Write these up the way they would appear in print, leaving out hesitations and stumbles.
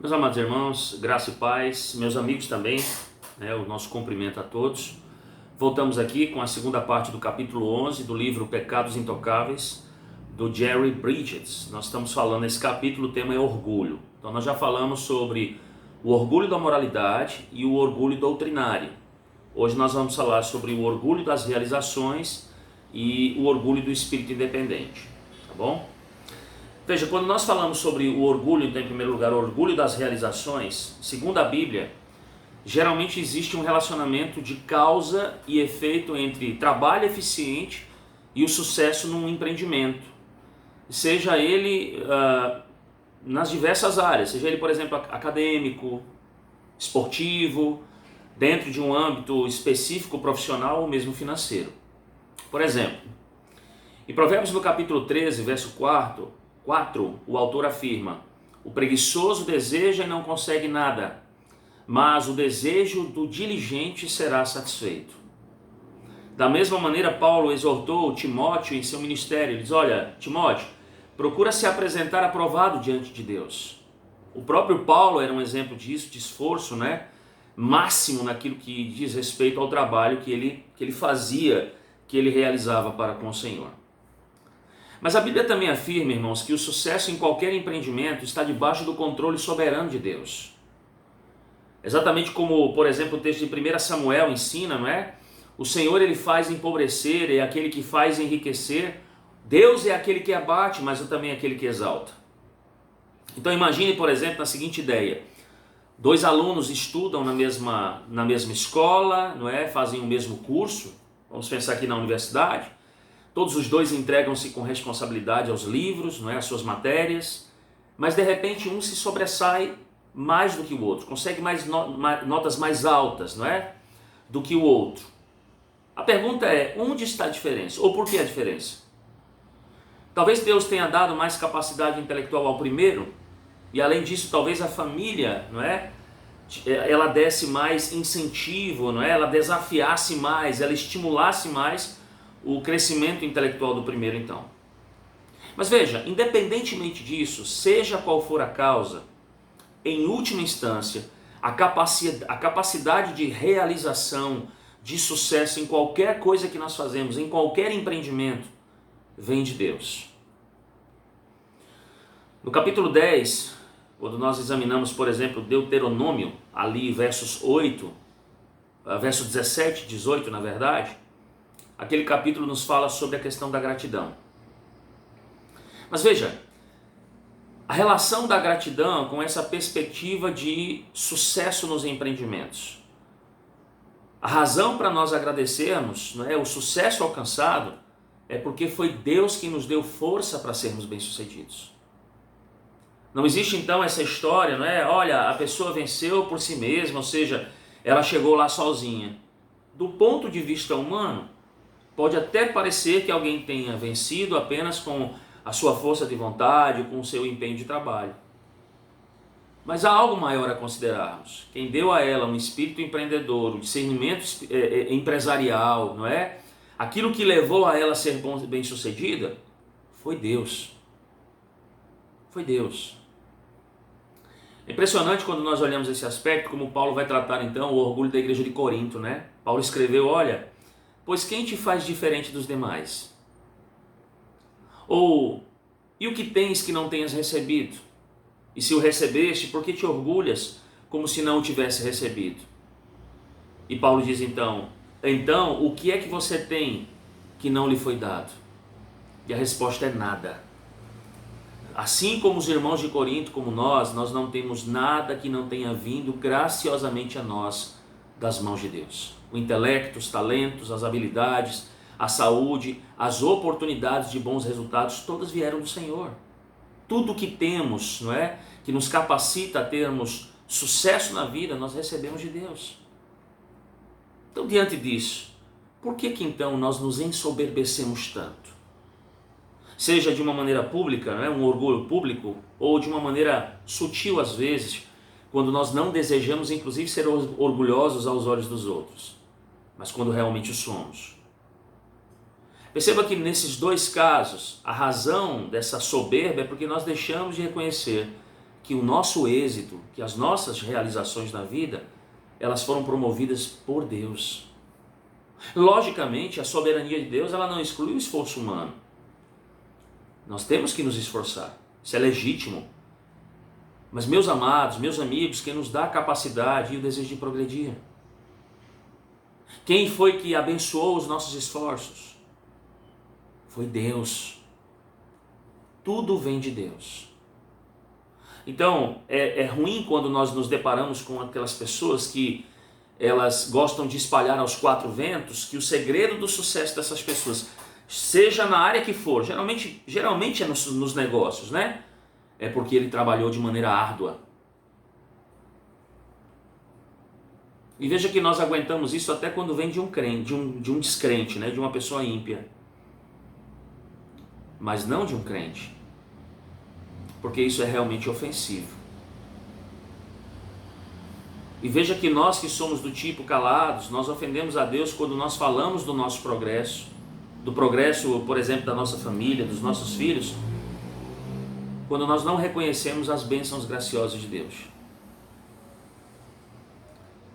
Meus amados irmãos, graça e paz, meus amigos também, o nosso cumprimento a todos. Voltamos aqui com a segunda parte do capítulo 11 do livro Pecados Intocáveis, do Jerry Bridges. Nós estamos falando, nesse capítulo, o tema é orgulho. Então nós já falamos sobre o orgulho da moralidade e o orgulho doutrinário. Hoje nós vamos falar sobre o orgulho das realizações e o orgulho do espírito independente, tá bom? Veja, quando nós falamos sobre o orgulho, então, em primeiro lugar, o orgulho das realizações, segundo a Bíblia, geralmente existe um relacionamento de causa e efeito entre trabalho eficiente e o sucesso num empreendimento, seja ele nas diversas áreas, seja ele, por exemplo, acadêmico, esportivo, dentro de um âmbito específico, profissional ou mesmo financeiro. Por exemplo, em Provérbios no capítulo 13, verso 4, o autor afirma: o preguiçoso deseja e não consegue nada, mas o desejo do diligente será satisfeito. Da mesma maneira, Paulo exortou Timóteo em seu ministério. Ele diz: olha, Timóteo, procura se apresentar aprovado diante de Deus. O próprio Paulo era um exemplo disso, de esforço, máximo naquilo que diz respeito ao trabalho que ele fazia, que ele realizava para com o Senhor. Mas a Bíblia também afirma, irmãos, que o sucesso em qualquer empreendimento está debaixo do controle soberano de Deus. Exatamente como, por exemplo, o texto de 1 Samuel ensina, não é? O Senhor, ele faz empobrecer, é aquele que faz enriquecer. Deus é aquele que abate, mas também é aquele que exalta. Então imagine, por exemplo, a seguinte ideia: dois alunos estudam na mesma escola, não é? Fazem o mesmo curso, vamos pensar aqui na universidade. Todos os dois entregam-se com responsabilidade aos livros, às suas matérias, mas de repente um se sobressai mais do que o outro, consegue notas mais altas, do que o outro. A pergunta é: onde está a diferença? Ou por que a diferença? Talvez Deus tenha dado mais capacidade intelectual ao primeiro, e além disso talvez a família, ela desse mais incentivo, ela desafiasse mais, ela estimulasse mais o crescimento intelectual do primeiro, então. Mas veja, independentemente disso, seja qual for a causa, em última instância, a capacidade de realização, de sucesso em qualquer coisa que nós fazemos, em qualquer empreendimento, vem de Deus. No capítulo 10, quando nós examinamos, por exemplo, Deuteronômio, ali versos 8, verso 17, 18 na verdade, aquele capítulo nos fala sobre a questão da gratidão. Mas veja, a relação da gratidão com essa perspectiva de sucesso nos empreendimentos. A razão para nós agradecermos, o sucesso alcançado, é porque foi Deus que nos deu força para sermos bem-sucedidos. Não existe então essa história, olha, a pessoa venceu por si mesma, ou seja, ela chegou lá sozinha. Do ponto de vista humano, pode até parecer que alguém tenha vencido apenas com a sua força de vontade, com o seu empenho de trabalho. Mas há algo maior a considerarmos. Quem deu a ela um espírito empreendedor, um discernimento empresarial, aquilo que levou a ela a ser bem-sucedida, foi Deus. Foi Deus. É impressionante quando nós olhamos esse aspecto, como Paulo vai tratar então o orgulho da igreja de Corinto, Paulo escreveu: olha, pois quem te faz diferente dos demais? Ou, e o que tens que não tenhas recebido? E se o recebeste, por que te orgulhas como se não o tivesse recebido? E Paulo diz então, o que é que você tem que não lhe foi dado? E a resposta é nada. Assim como os irmãos de Corinto, como nós não temos nada que não tenha vindo graciosamente a nós das mãos de Deus. O intelecto, os talentos, as habilidades, a saúde, as oportunidades de bons resultados, todas vieram do Senhor. Tudo que temos, que nos capacita a termos sucesso na vida, nós recebemos de Deus. Então, diante disso, por que então nós nos ensoberbecemos tanto? Seja de uma maneira pública, um orgulho público, ou de uma maneira sutil às vezes, quando nós não desejamos inclusive ser orgulhosos aos olhos dos outros, mas quando realmente o somos. Perceba que nesses dois casos, a razão dessa soberba é porque nós deixamos de reconhecer que o nosso êxito, que as nossas realizações na vida, elas foram promovidas por Deus. Logicamente, a soberania de Deus, ela não exclui o esforço humano. Nós temos que nos esforçar, isso é legítimo. Mas, meus amados, meus amigos, quem nos dá a capacidade e o desejo de progredir? Quem foi que abençoou os nossos esforços? Foi Deus. Tudo vem de Deus. Então, é ruim quando nós nos deparamos com aquelas pessoas que elas gostam de espalhar aos quatro ventos que o segredo do sucesso dessas pessoas, seja na área que for, geralmente é nos negócios, né? É porque ele trabalhou de maneira árdua. E veja que nós aguentamos isso até quando vem de um crente, de um descrente, né? De uma pessoa ímpia. Mas não de um crente. Porque isso é realmente ofensivo. E veja que nós que somos do tipo calados, nós ofendemos a Deus quando nós falamos do nosso progresso, do progresso, por exemplo, da nossa família, dos nossos filhos, quando nós não reconhecemos as bênçãos graciosas de Deus.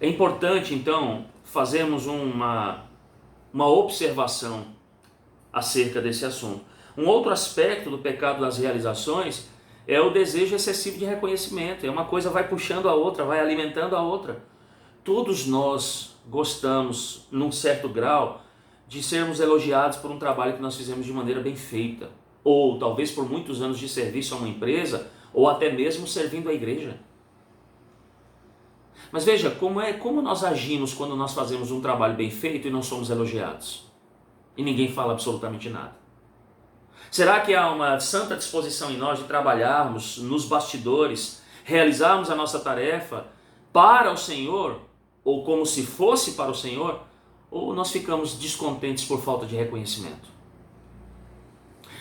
É importante, então, fazermos uma observação acerca desse assunto. Um outro aspecto do pecado das realizações é o desejo excessivo de reconhecimento. Uma coisa vai puxando a outra, vai alimentando a outra. Todos nós gostamos, num certo grau, de sermos elogiados por um trabalho que nós fizemos de maneira bem feita. Ou talvez por muitos anos de serviço a uma empresa, ou até mesmo servindo à igreja. Mas veja, como nós agimos quando nós fazemos um trabalho bem feito e não somos elogiados? E ninguém fala absolutamente nada. Será que há uma santa disposição em nós de trabalharmos nos bastidores, realizarmos a nossa tarefa para o Senhor, ou como se fosse para o Senhor, ou nós ficamos descontentes por falta de reconhecimento?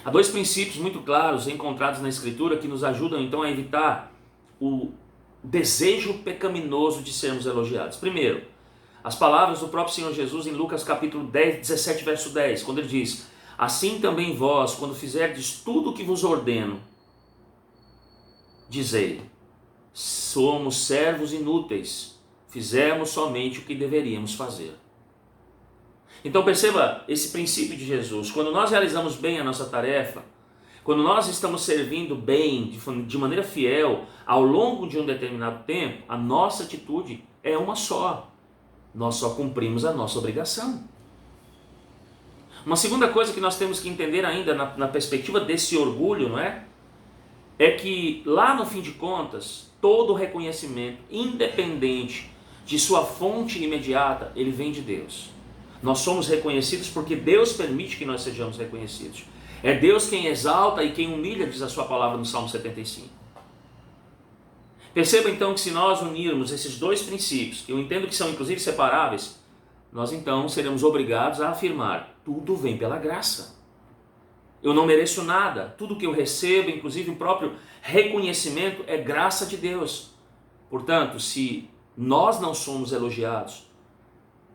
Há dois princípios muito claros encontrados na Escritura que nos ajudam então a evitar o desejo pecaminoso de sermos elogiados. Primeiro, as palavras do próprio Senhor Jesus em Lucas capítulo 17, verso 10, quando ele diz: assim também vós, quando fizerdes tudo o que vos ordeno, dizei: somos servos inúteis, fizemos somente o que deveríamos fazer. Então perceba esse princípio de Jesus. Quando nós realizamos bem a nossa tarefa, quando nós estamos servindo bem, de maneira fiel, ao longo de um determinado tempo, a nossa atitude é uma só. Nós só cumprimos a nossa obrigação. Uma segunda coisa que nós temos que entender ainda na perspectiva desse orgulho, não é? É que lá no fim de contas, todo reconhecimento, independente de sua fonte imediata, ele vem de Deus. Nós somos reconhecidos porque Deus permite que nós sejamos reconhecidos. É Deus quem exalta e quem humilha, diz a sua palavra no Salmo 75. Perceba então que se nós unirmos esses dois princípios, que eu entendo que são inclusive separáveis, nós então seremos obrigados a afirmar: tudo vem pela graça. Eu não mereço nada. Tudo que eu recebo, inclusive o próprio reconhecimento, é graça de Deus. Portanto, se nós não somos elogiados,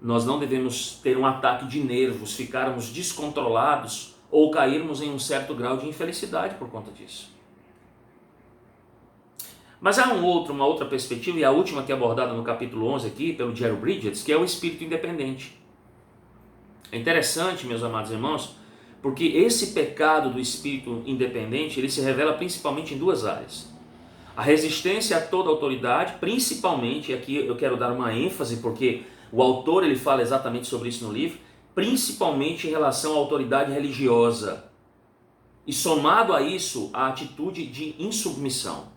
nós não devemos ter um ataque de nervos, ficarmos descontrolados ou cairmos em um certo grau de infelicidade por conta disso. Mas há uma outra perspectiva, e a última que é abordada no capítulo 11 aqui, pelo Jerry Bridges, que é o espírito independente. É interessante, meus amados irmãos, porque esse pecado do espírito independente, ele se revela principalmente em duas áreas. A resistência a toda autoridade, principalmente, e aqui eu quero dar uma ênfase, porque o autor ele fala exatamente sobre isso no livro, principalmente em relação à autoridade religiosa. E somado a isso, a atitude de insubmissão.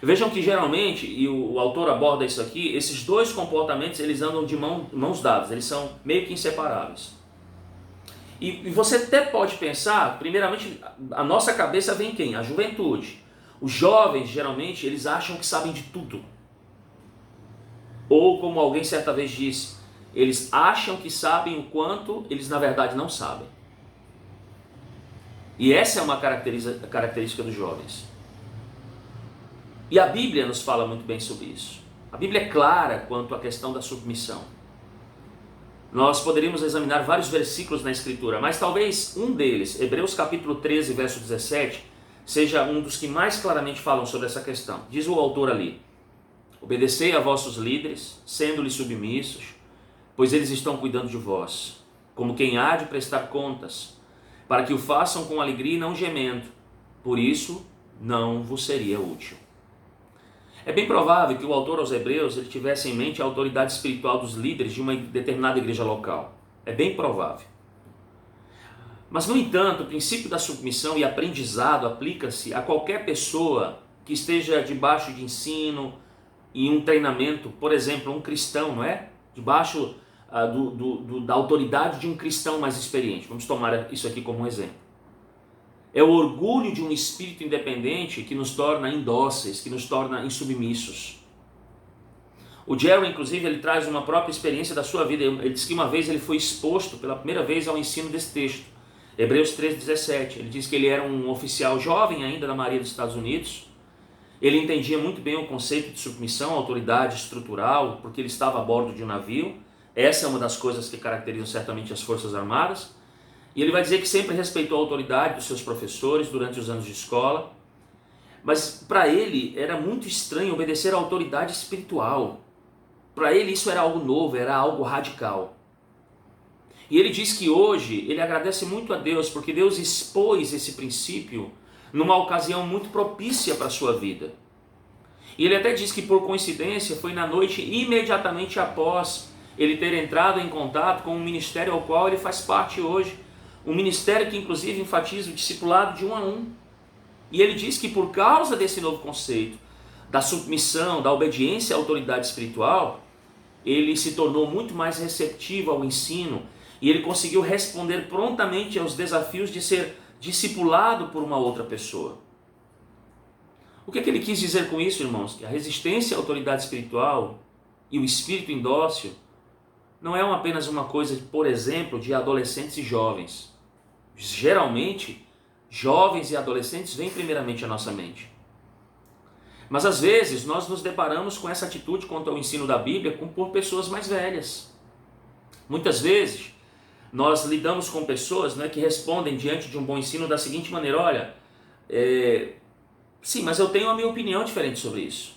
Vejam que geralmente, e o autor aborda isso aqui, esses dois comportamentos eles andam de mãos dadas, eles são meio que inseparáveis. E você até pode pensar, primeiramente, a nossa cabeça vem quem? A juventude. Os jovens, geralmente, eles acham que sabem de tudo. Ou, como alguém certa vez disse, eles acham que sabem o quanto eles, na verdade, não sabem. E essa é uma característica dos jovens. E a Bíblia nos fala muito bem sobre isso. A Bíblia é clara quanto à questão da submissão. Nós poderíamos examinar vários versículos na Escritura, mas talvez um deles, Hebreus capítulo 13, verso 17, seja um dos que mais claramente falam sobre essa questão. Diz o autor ali: obedecei a vossos líderes, sendo-lhes submissos, pois eles estão cuidando de vós, como quem há de prestar contas, para que o façam com alegria e não gemendo, por isso não vos seria útil. É bem provável que o autor aos Hebreus ele tivesse em mente a autoridade espiritual dos líderes de uma determinada igreja local. É bem provável. Mas, no entanto, o princípio da submissão e aprendizado aplica-se a qualquer pessoa que esteja debaixo de ensino e um treinamento, por exemplo, um cristão, não é? Debaixo da autoridade de um cristão mais experiente. Vamos tomar isso aqui como um exemplo. É o orgulho de um espírito independente que nos torna indóceis, que nos torna insubmissos. O Jerry, inclusive, ele traz uma própria experiência da sua vida. Ele diz que uma vez ele foi exposto pela primeira vez ao ensino desse texto. Hebreus 3,17. Ele diz que ele era um oficial jovem ainda da Marinha dos Estados Unidos. Ele entendia muito bem o conceito de submissão, autoridade estrutural, porque ele estava a bordo de um navio. Essa é uma das coisas que caracterizam certamente as Forças Armadas. E ele vai dizer que sempre respeitou a autoridade dos seus professores durante os anos de escola. Mas para ele era muito estranho obedecer à autoridade espiritual. Para ele isso era algo novo, era algo radical. E ele diz que hoje ele agradece muito a Deus porque Deus expôs esse princípio numa ocasião muito propícia para a sua vida. E ele até diz que por coincidência foi na noite imediatamente após ele ter entrado em contato com um ministério ao qual ele faz parte hoje. Um ministério que inclusive enfatiza o discipulado de 1 a 1. E ele diz que por causa desse novo conceito, da submissão, da obediência à autoridade espiritual, ele se tornou muito mais receptivo ao ensino e ele conseguiu responder prontamente aos desafios de ser discipulado por uma outra pessoa. O que ele quis dizer com isso, irmãos? Que a resistência à autoridade espiritual e o espírito indócil não é apenas uma coisa, por exemplo, de adolescentes e jovens. Geralmente, jovens e adolescentes vêm primeiramente à nossa mente. Mas às vezes nós nos deparamos com essa atitude quanto ao ensino da Bíblia por pessoas mais velhas. Muitas vezes nós lidamos com pessoas, né, que respondem diante de um bom ensino da seguinte maneira: olha, sim, mas eu tenho a minha opinião diferente sobre isso.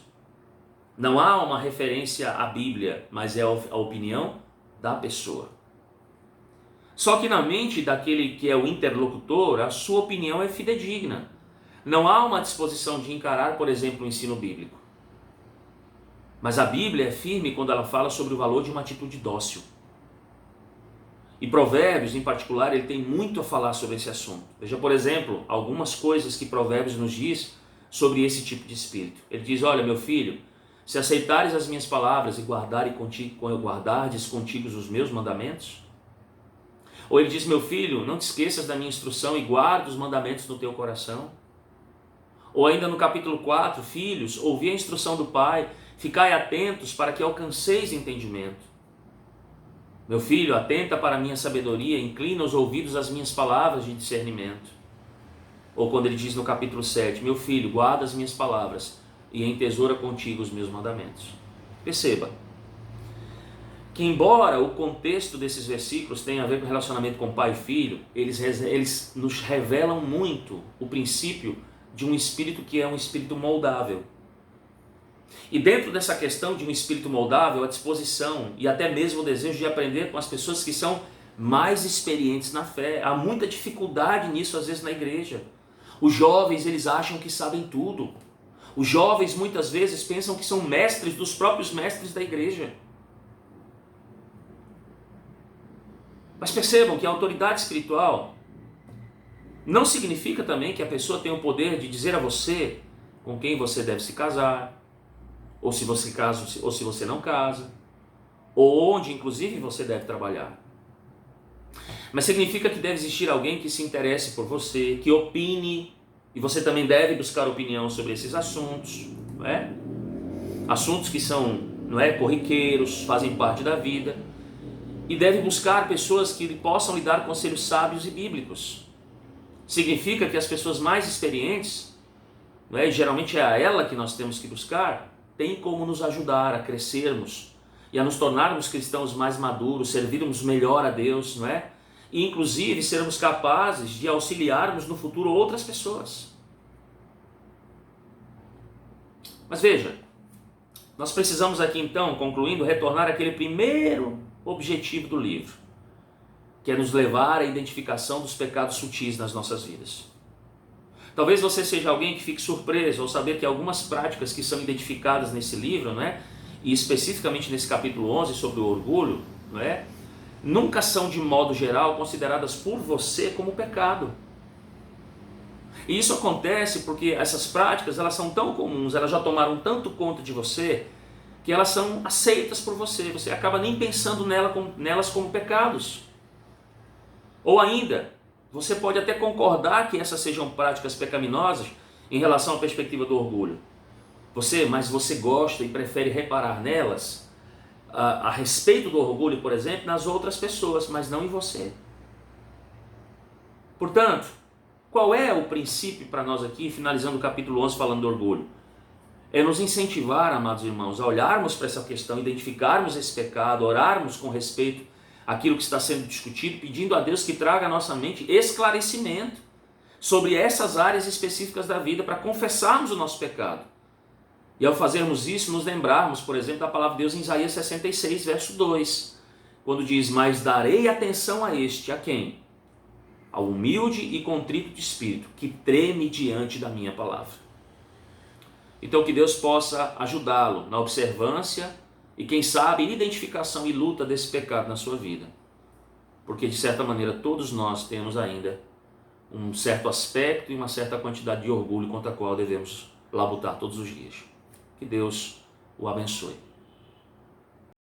Não há uma referência à Bíblia, mas é a opinião da pessoa. Só que na mente daquele que é o interlocutor, a sua opinião é fidedigna. Não há uma disposição de encarar, por exemplo, o ensino bíblico. Mas a Bíblia é firme quando ela fala sobre o valor de uma atitude dócil. E Provérbios, em particular, ele tem muito a falar sobre esse assunto. Veja, por exemplo, algumas coisas que Provérbios nos diz sobre esse tipo de espírito. Ele diz: olha, meu filho, se aceitares as minhas palavras e guardardes contigo os meus mandamentos. Ou ele diz: meu filho, não te esqueças da minha instrução e guarda os mandamentos no teu coração. Ou ainda no capítulo 4, filhos, ouvi a instrução do Pai, ficai atentos para que alcanceis entendimento. Meu filho, atenta para a minha sabedoria, inclina os ouvidos às minhas palavras de discernimento. Ou quando ele diz no capítulo 7, meu filho, guarda as minhas palavras e entesoura contigo os meus mandamentos. Perceba que, embora o contexto desses versículos tenha a ver com relacionamento com pai e filho, eles nos revelam muito o princípio de um espírito que é um espírito moldável. E dentro dessa questão de um espírito moldável, a disposição e até mesmo o desejo de aprender com as pessoas que são mais experientes na fé. Há muita dificuldade nisso às vezes na igreja. Os jovens, eles acham que sabem tudo. Os jovens muitas vezes pensam que são mestres dos próprios mestres da igreja. Mas percebam que a autoridade espiritual não significa também que a pessoa tem o poder de dizer a você com quem você deve se casar, ou se você casa ou se você não casa, ou onde inclusive você deve trabalhar. Mas significa que deve existir alguém que se interesse por você, que opine, e você também deve buscar opinião sobre esses assuntos, não é? Assuntos que são, não é, corriqueiros, fazem parte da vida. E deve buscar pessoas que possam lhe dar conselhos sábios e bíblicos. Significa que as pessoas mais experientes, não é, geralmente é a ela que nós temos que buscar, tem como nos ajudar a crescermos e a nos tornarmos cristãos mais maduros, servirmos melhor a Deus, não é? E inclusive sermos capazes de auxiliarmos no futuro outras pessoas. Mas veja, nós precisamos aqui então, concluindo, retornar àquele primeiro objetivo do livro, que é nos levar à identificação dos pecados sutis nas nossas vidas. Talvez você seja alguém que fique surpreso ao saber que algumas práticas que são identificadas nesse livro, não é? E especificamente nesse capítulo 11 sobre o orgulho, não é? Nunca são de modo geral consideradas por você como pecado. E isso acontece porque essas práticas, elas são tão comuns, elas já tomaram tanto conta de você, que elas são aceitas por você. Você acaba nem pensando nelas como pecados. Ou ainda, você pode até concordar que essas sejam práticas pecaminosas em relação à perspectiva do orgulho. Mas você gosta e prefere reparar nelas a respeito do orgulho, por exemplo, nas outras pessoas, mas não em você. Portanto, qual é o princípio para nós aqui, finalizando o capítulo 11 falando do orgulho? É nos incentivar, amados irmãos, a olharmos para essa questão, identificarmos esse pecado, orarmos com respeito àquilo que está sendo discutido, pedindo a Deus que traga à nossa mente esclarecimento sobre essas áreas específicas da vida, para confessarmos o nosso pecado. E ao fazermos isso, nos lembrarmos, por exemplo, da palavra de Deus em Isaías 66, verso 2, quando diz: mas darei atenção a este, a quem? Ao humilde e contrito de espírito, que treme diante da minha palavra. Então que Deus possa ajudá-lo na observância e, quem sabe, identificação e luta desse pecado na sua vida. Porque, de certa maneira, todos nós temos ainda um certo aspecto e uma certa quantidade de orgulho contra a qual devemos labutar todos os dias. Que Deus o abençoe.